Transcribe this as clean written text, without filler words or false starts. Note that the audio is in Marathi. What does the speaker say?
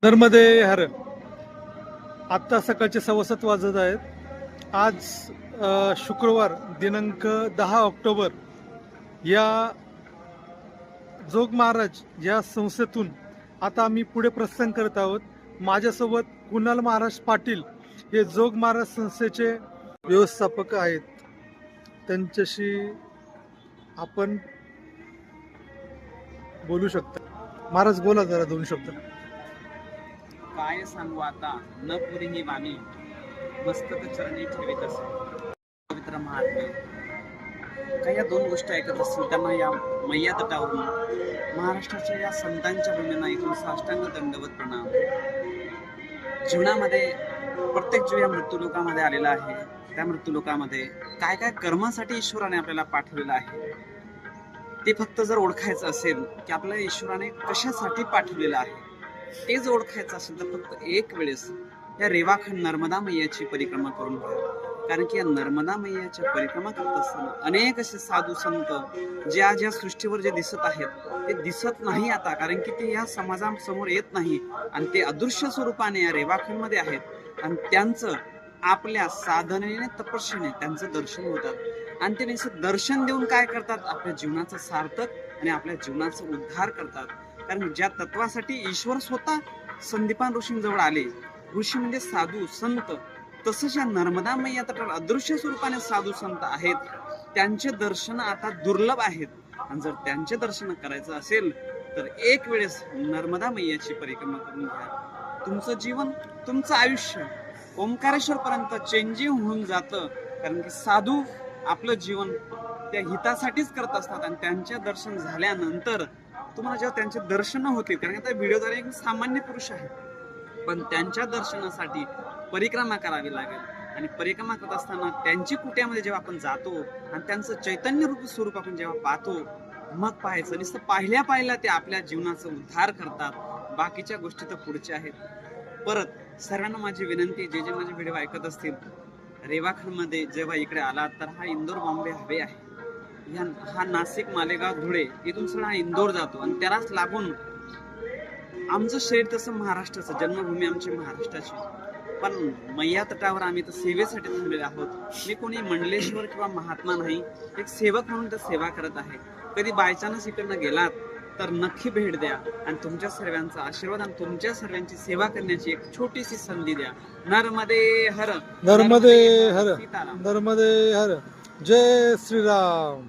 नर्मदे हर. आत्ता सकाळचे 7:15 वाजत आहेत. आज शुक्रवार दिनांक 10 ऑक्टोबर या जोग महाराज या संस्थेतून आता आम्ही पुढे प्रस्थान करत आहोत. माझ्यासोबत कुणाल महाराज पाटील हे जोग महाराज संस्थेचे व्यवस्थापक आहेत. त्यांच्याशी आपण बोलू शकता. महाराज बोला जरा 2 शब्द. काय सांगू आता न पुरी ही वाणी मस्तक चरणी ठेवीत असे पवित्र महात्मे. काही या 2 गोष्टी ऐकत असतील त्यांना या मैया तटावरून महाराष्ट्राच्या या संतांच्या भूमींना इथून साष्टांग दंडवत प्रणाम. जीवनामध्ये प्रत्येक जीव या मृत्यूलोकामध्ये आलेला आहे. त्या मृत्यूलोकामध्ये काय काय कर्मासाठी ईश्वराने आपल्याला पाठवलेलं आहे ते फक्त जर ओळखायचं असेल की आपल्याला ईश्वराने कशासाठी पाठवलेलं आहे ते जर ओळखायचं असेल तर फक्त एक वेळेस या रेवाखंड नर्मदा मैयाची परिक्रमा करून घ्या. कारण की या नर्मदा मैयाच्या परिक्रमा करत असताना अनेक असे साधू संत ज्या सृष्टीवर जे दिसत आहेत ते दिसत नाही आता, कारण की ते या समाजासमोर येत नाही आणि ते अदृश्य स्वरूपाने या रेवाखंड मध्ये आहेत आणि त्यांचं आपल्या साधनेने तपस्येने त्यांचं दर्शन होतात आणि ते दर्शन देऊन काय करतात, आपल्या जीवनाचं सार्थक आणि आपल्या जीवनाचा उद्धार करतात. कारण ज्या तत्वासाठी ईश्वर स्वतः संदीपान ऋषींजवळ आले, ऋषी म्हणजे साधू संत, तसंच या नर्मदा मैया तटावर अदृश्य स्वरूपाने साधू संत आहेत. त्यांचे दर्शन आता दुर्लभ आहेत आणि जर त्यांचे दर्शन करायचं असेल तर एक वेळेस नर्मदा मैयाची परिक्रमा करून घ्या. तुमचं जीवन, तुमचं आयुष्य ओंकारेश्वर पर्यंत चेंजिंग होऊन जातं. कारण की साधू आपलं जीवन त्या हितासाठीच करत असतात आणि त्यांच्या दर्शन झाल्यानंतर तुम्हाला जेव्हा त्यांचे दर्शन होतील, कारण आता व्हिडिओद्वारे एक सामान्य पुरुष आहे पण त्यांच्या दर्शनासाठी परिक्रमा करावी लागेल आणि परिक्रमा करत असताना त्यांची कुट्यामध्ये जेव्हा आपण जातो आणि त्यांचं चैतन्य रूप स्वरूप आपण जेव्हा पाहतो मग पाहायचं. नुसतं पाहिल्या ते आपल्या जीवनाचा उद्धार करतात. बाकीच्या गोष्टी तर पुढच्या आहेत. परत सर्वांना माझी विनंती, जे माझे व्हिडिओ ऐकत असतील, रेवाखंड मध्ये जेव्हा इकडे आला तर हा इंदोर बॉम्बे हायवे आहे. हा नाशिक मालेगाव धुळे इथून सगळा इंदोर जातो आणि त्यालाच लागून आमचं शरीर तसं महाराष्ट्राचं, जन्मभूमी आमची महाराष्ट्राची, पण मैया तटावर आम्ही तर सेवेसाठी थांबलेले आहोत. मी कोणी मंडलेश्वर किंवा महात्मा नाही, एक सेवक म्हणून तर सेवा करत आहे. कधी बायचान्स इकडनं गेलात तर नक्की भेट द्या आणि तुमच्या सर्वांचा आशीर्वाद आणि तुमच्या सर्वांची सेवा करण्याची एक छोटीशी संधी द्या. नर्मदे हर. नर्मदे हर. सीताराम. नर्मदे हर. जय श्रीराम.